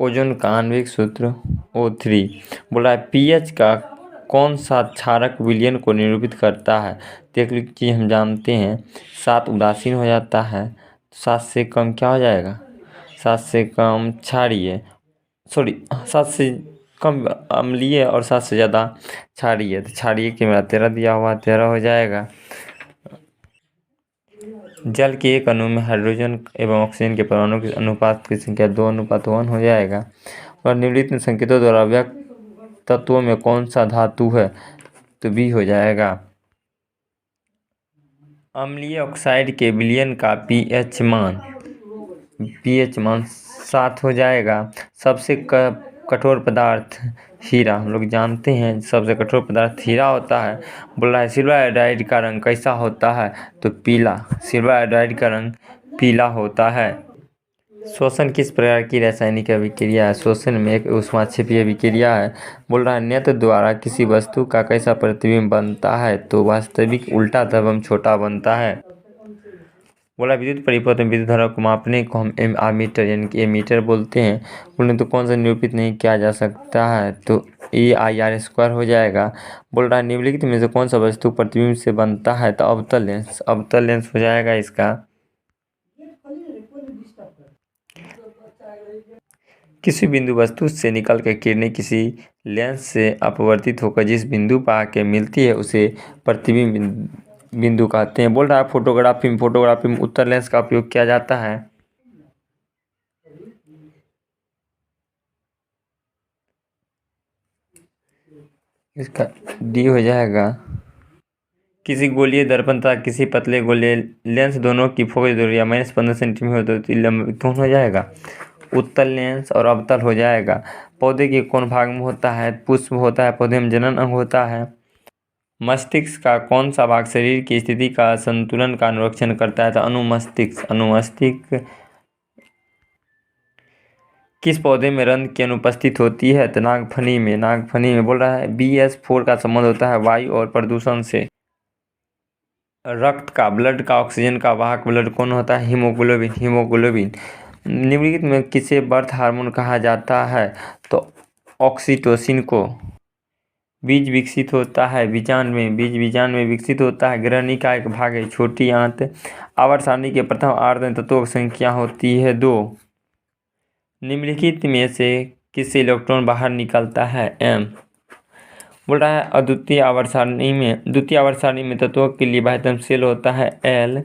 Ozone का आणविक सूत्र O3। बोला है पीएच का कौन सा क्षारक विलयन को निरूपित करता है। तो एक चीज हम जानते हैं, 7 उदासीन हो जाता है, 7 से कम क्या हो जाएगा, 7 से कम क्षारीय, सॉरी 7 से कम अम्लीय और 7 से ज़्यादा क्षारीय। तो क्षारीय के मेरा 13 दिया हुआ, 13 हो जाएगा। जल के एक अणु में हाइड्रोजन एवं ऑक्सीजन के परमाणु के अनुपात की संख्या 2:1 हो जाएगा। और निम्नलिखित संकेतों द्वारा व्यक्त तत्वों में कौन सा धातु है, तो बी हो जाएगा। अम्लीय ऑक्साइड के विलयन का पीएच मान 7 हो जाएगा। सबसे कठोर पदार्थ हीरा, हम लोग जानते हैं सबसे कठोर पदार्थ हीरा होता है। बोल रहा है सिल्वर आयोडाइड का रंग कैसा होता है, तो पीला, सिल्वर आयोडाइड का रंग पीला होता है। श्वसन किस प्रकार की रासायनिक अभिक्रिया है, श्वसन में एक ऊष्माक्षेपीय अभिक्रिया है। बोल रहा है नेत्र द्वारा किसी वस्तु का कैसा प्रतिबिंब बनता है, तो वास्तविक उल्टा एवं छोटा बनता है। बोला विद्युत परिपथ में विद्युत धारा को मापने को हम एमीटर यानी कि एमीटर बोलते हैं। बोले तो कौन सा निरूपित नहीं किया जा सकता है, तो EIR² हो जाएगा। बोल रहा है निम्नलिखित में से कौन सा वस्तु प्रतिबिंब से बनता है, तो अवतल लेंस, अवतल लेंस हो जाएगा इसका। किसी बिंदु वस्तु से निकल कर किरणें किसी लेंस से अपवर्तित होकर जिस बिंदु पर आके मिलती है उसे प्रतिबिंब बिंदु कहते हैं। बोल रहा है फोटोग्राफी में उत्तल लेंस का उपयोग किया जाता है। इसका डी हो जाएगा। किसी गोलीय दर्पण तथा किसी पतले गोलीय लेंस दोनों की फोकस दूरी -15 सेंटीमीटर होती लंबी, कौन हो जाएगा, उत्तल लेंस और अवतल हो जाएगा। पौधे के कौन भाग में होता है, पुष्प होता है, पौधे में जनन अंग होता है। मस्तिष्क का कौन सा भाग शरीर की स्थिति का संतुलन का अनुरक्षण करता है, तो अनुमस्तिष्क। अनुमस्तिष्क किस पौधे में रंध्र की अनुपस्थित होती है, तो नागफनी में। नागफनी में बोल रहा है BS4 का संबंध होता है वायु और प्रदूषण से। रक्त का, ब्लड का ऑक्सीजन का वाहक ब्लड कौन होता है, हीमोग्लोबिन। हीमोग्लोबिन निम्नलिखित में किसे बर्थ हार्मोन कहा जाता है, तो ऑक्सीटोसिन को। बीज विकसित होता है बीजांड में, बीज बीजांड में विकसित होता है। ग्रहणी का एक भाग है छोटी आंत। आवर्त सारणी के प्रथम आवर्त तत्वों की संख्या होती है 2। निम्नलिखित में से किससे इलेक्ट्रॉन बाहर निकलता है, M। बोल रहा है द्वितीय आवर्त सारणी में तत्वों के लिए बाह्यतम शेल होता है L।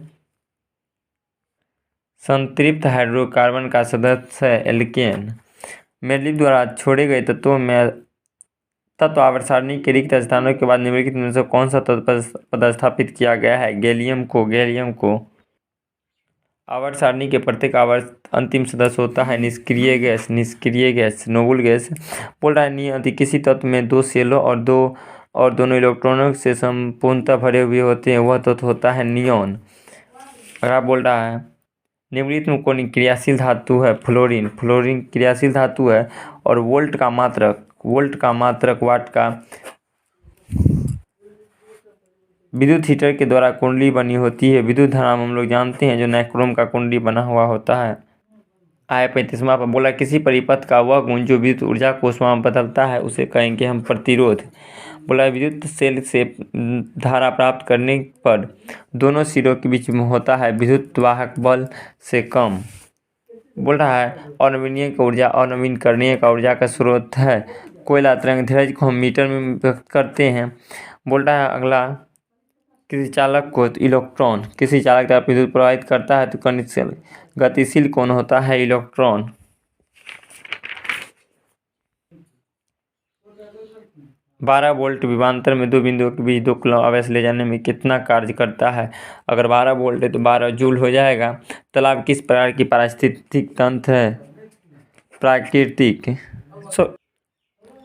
संतृप्त हाइड्रोकार्बन का सदस्य है एल्केन। मेंडलीव द्वारा छोड़े गए तत्वों में तत्व आवर्त सारणी के रिक्त स्थानों के बाद निम्नलिखित में से कौन सा तत्व पदस्थापित किया गया है, गैलियम को। आवर्त सारणी के प्रत्येक आवर्त अंतिम सदस्य होता है निष्क्रिय गैस, नोबल गैस। बोल रहा है नियति किसी तत्व में 2 शेलों और दोनों इलेक्ट्रॉनों से संपूर्णतः भरे हुए होते हैं, वह तत्व होता है नियॉन। अगर बोल रहा है निम्नलिखित में कौन क्रियाशील धातु है, फ्लोरीन। फ्लोरीन क्रियाशील धातु है। और वोल्ट का मात्रक वाट का विद्युत हीटर के द्वारा कुंडली बनी होती है। विद्युत धारा हम लोग जानते हैं जो नाइक्रोम का कुंडली बना हुआ होता है। 35वां पर बोला किसी परिपथ का वह गुण जो विद्युत ऊर्जा को ऊष्मा में बदलता है उसे कहेंगे हम प्रतिरोध। बोला विद्युत सेल से धारा प्राप्त करने पर दोनों सिरों के बीच में होता है विद्युत वाहक बल से कम। बोल रहा है अनवीनकरणीय का ऊर्जा का स्रोत है कोयला। तरंग धैर्य को हम मीटर में व्यक्त करते हैं। बोल रहा है अगला किसी चालक द्वारा विद्युत प्रवाहित करता है तो गतिशील कौन होता है, इलेक्ट्रॉन। बारह वोल्ट विभवांतर में 2 बिंदुओं के बीच 2 कूलम आवेश ले जाने में कितना कार्य करता है। अगर 12 वोल्ट है तो 12 जूल हो जाएगा। तालाब किस प्रकार की पारिस्थितिक तंत्र है, प्राकृतिक।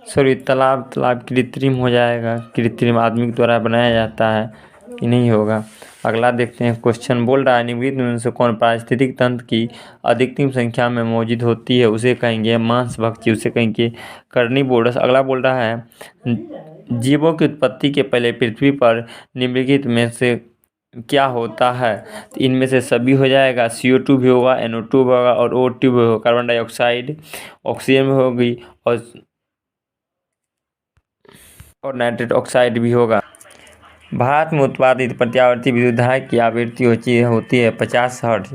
सॉरी तालाब कृत्रिम हो जाएगा, कृत्रिम आदमी द्वारा बनाया जाता है, कि नहीं होगा। अगला देखते हैं क्वेश्चन। बोल रहा है निम्नलिखित में से कौन पारिस्थितिक तंत्र की अधिकतम संख्या में मौजूद होती है, उसे कहेंगे मांसभक्षी, उसे कहेंगे कार्निवोरस। अगला बोल रहा है जीवों की उत्पत्ति के पहले पृथ्वी पर निम्नलिखित में से क्या होता है? तो इनमें से सभी हो जाएगा। CO2 भी होगा, NO2 भी होगा और O2 भी होगा। कार्बन डाइऑक्साइड, ऑक्सीजन भी होगी और नाइट्रेट ऑक्साइड भी होगा। भारत में उत्पादित प्रत्यावर्ती विद्युत धारा की आवृत्ति होती है 50 हर्ट्ज।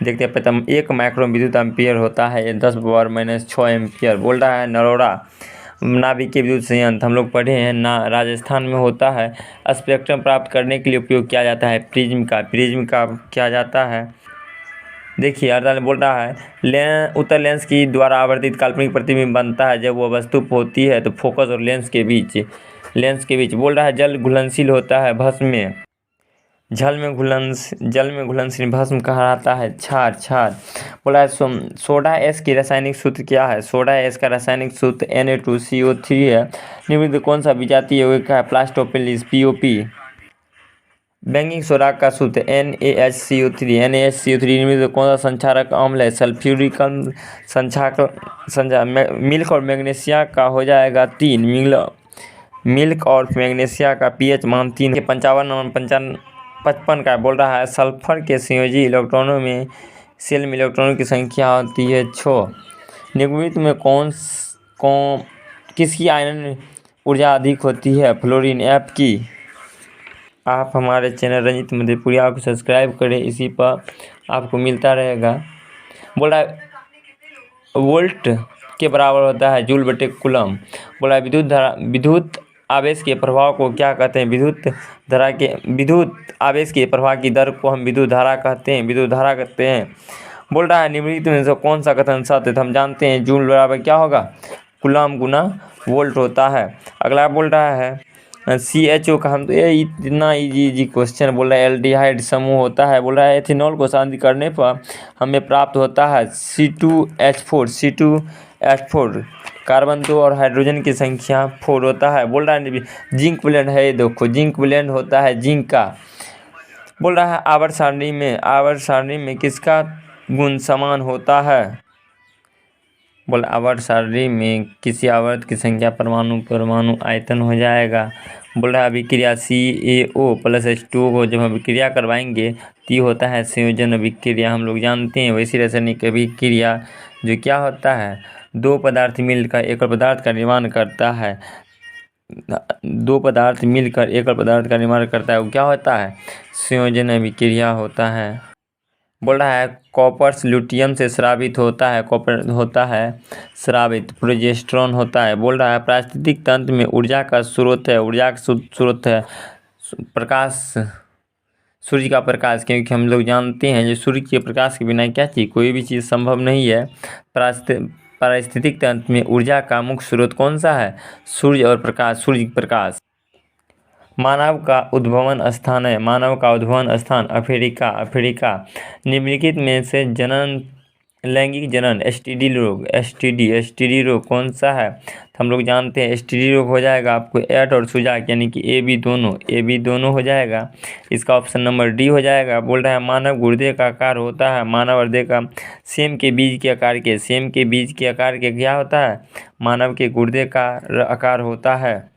देखते हैं प्रथम 1 माइक्रो विद्युत एम्पीयर होता है, ये 10⁻⁻6 एम्पीयर। बोल रहा है नरोड़ा नाभिकीय विद्युत संयंत्र, हम लोग पढ़े हैं ना, राजस्थान में होता है। स्पेक्ट्रम प्राप्त करने के लिए उपयोग किया जाता है प्रिज्म का किया जाता है। देखिए अर्थात बोल रहा है उत्तर लेंस की द्वारा आवर्तित काल्पनिक प्रतिबिंब बनता है जब वह वस्तु होती है तो फोकस और लेंस के बीच। बोल रहा है जल घुलनशील होता है भस्म में, जल में घुलनशील भस्म कहलाता है क्षार। बोला है सोडा एस की रासायनिक सूत्र क्या है? सोडा एस का रासायनिक सूत्र Na2CO3 है। निम्नलिखित कौन सा विजातीय यौगिक है? प्लास्टोपिलिस POP। बैंकिंग सोडा का सूत्र NaHCO3। निम्नलिखित कौन सा संक्षारक अम्ल है? सल्फ्यूरिक अम्ल। मिल्क और मैग्नीशिया का हो जाएगा 3। मिल्क और मैग्नीशिया का pH मान 3 के 55 और 55 का। बोल रहा है सल्फर के संयोजी इलेक्ट्रॉनों में सेल में इलेक्ट्रॉनों की संख्या होती है 6। निम्नलिखित में किसकी आयनन ऊर्जा अधिक होती है? फ्लोरीन F की। आप हमारे चैनल रंजित मधेपुरिया को सब्सक्राइब करें, इसी पर आपको मिलता रहेगा। बोल रहा है वोल्ट के बराबर होता है जूल बटे कूलम। बोला विद्युत आवेश के प्रभाव को क्या कहते हैं? विद्युत आवेश के प्रवाह की दर को हम विद्युत धारा कहते हैं। बोल रहा है निम्नलिखित में से कौन सा कथन सत्य है? हम जानते हैं जूल बराबर क्या होगा? कूलम गुना वोल्ट होता है। अगला बोल रहा है CHO का, हम तो ये इतना इजी क्वेश्चन। बोल रहा है एल्डिहाइड समूह होता है। बोल रहा है एथेनॉल को शांति करने पर हमें प्राप्त होता है C2H4। कार्बन 2 और हाइड्रोजन की संख्या 4 होता है। बोल रहा है जिंक ब्लेंड है, देखो जिंक ब्लेंड होता है जिंक का। बोल रहा है आवर्त सारणी में किसका गुण समान होता है? बोल आवर्त सारणी में किसी आवर्त की संख्या परमाणु आयतन हो जाएगा। बोल रहा है अभिक्रिया CaO+H2O को जब हम अभिक्रिया करवाएंगे तो ये होता है संयोजन अभिक्रिया, हम लोग जानते हैं। वैसी रासायनिक अभिक्रिया जो क्या होता है, दो पदार्थ मिलकर एक पदार्थ का निर्माण करता है। वो क्या होता है? संयोजन अभिक्रिया होता है। बोल रहा है कॉपर लुटियम से स्रावित होता है, प्रोजेस्टेरॉन होता है। बोल रहा है पारिस्थितिक तंत्र में ऊर्जा का स्रोत है प्रकाश, सूर्य का प्रकाश, क्योंकि हम लोग जानते हैं जो सूर्य के प्रकाश के बिना क्या चीज़, कोई भी चीज़ संभव नहीं है। पारिस्थितिक तंत्र में ऊर्जा का मुख्य स्रोत कौन सा है? सूर्य प्रकाश। मानव का उद्भवन स्थान अफ्रीका। निम्नलिखित में से लैंगिक जनन STD रोग कौन सा है? तो हम लोग जानते हैं STD रोग हो जाएगा आपको एट और सुजाक यानी कि AB दोनों हो जाएगा। इसका ऑप्शन नंबर D हो जाएगा। बोल रहा है मानव गुर्दे का आकार होता है, मानव हृदय का सेम के बीज के आकार के क्या होता है? मानव के गुर्दे का आकार होता है।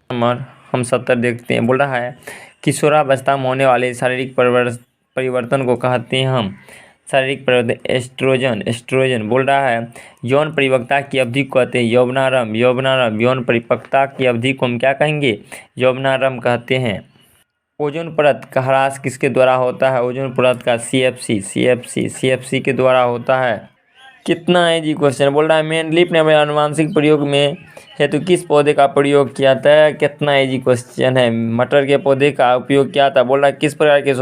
हम 70 देखते हैं। बोल रहा है किशोरावस्था में होने वाले शारीरिक परिवर्तन को कहते हैं हम शारीरिक परिवर्तन एस्ट्रोजन। बोल रहा है यौन परिपक्वता की अवधि को कहते हैं यौवनारंभ। यौन परिपक्वता की अवधि को हम क्या कहेंगे? यौवनारंभ कहते हैं। ओजोन परत का ह्रास किसके द्वारा होता है? ओजोन परत का CFC के द्वारा होता है। कितना है जी क्वेश्चन। बोल रहा है मैनलिफ ने अपने अनुवांशिक प्रयोग में हेतु किस पौधे का प्रयोग किया था? कितना है जी क्वेश्चन है। मटर के पौधे का उपयोग किया था। बोल रहा है किस प्रकार के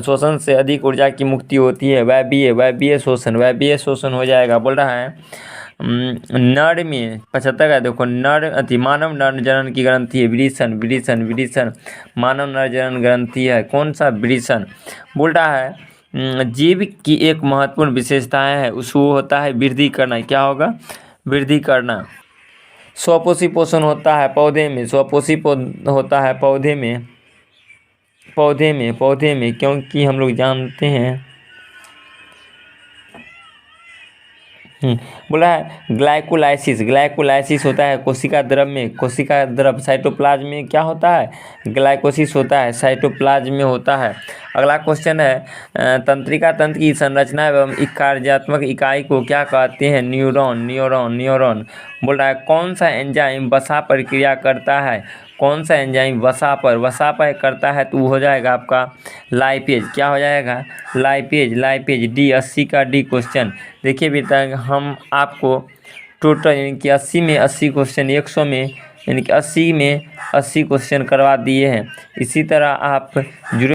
शोषण से अधिक ऊर्जा की मुक्ति होती है? वायवीय शोषण हो जाएगा। बोल रहा है नर में 75 का देखो मानव नर जनन की ग्रंथि है वृषण। मानव नर जनन ग्रंथि है कौन सा? वृषण। बोल रहा है जीव की एक महत्वपूर्ण विशेषताएं है, उसको होता है वृद्धि करना। क्या होगा? वृद्धि करना। स्वपोषी पोषण होता है पौधे में क्योंकि हम लोग जानते हैं बोला है ग्लाइकोलाइसिस। ग्लाइकोलाइसिस होता है कोशिका द्रव में, कोशिका द्रव साइटोप्लाज्म में क्या होता है, ग्लाइकोसिस होता है, साइटोप्लाज्म में होता है। अगला क्वेश्चन है तंत्रिका तंत्र की संरचना एवं कार्यात्मक इकाई को क्या कहते हैं, न्यूरॉन। न्यूरॉन न्यूरॉन बोल रहा है कौन सा एंजाइम वसा पर क्रिया करता है, कौन सा एंजाइम वसा पर करता है, तो हो जाएगा आपका लाइपेज। क्या हो जाएगा, लाइपेज। लाइपेज डी, 80 का डी क्वेश्चन। देखिए बेटा हम आपको टोटल यानी कि 80 में 80 क्वेश्चन, 100 में यानी कि 80 में 80 क्वेश्चन करवा दिए हैं। इसी तरह आप जुड़े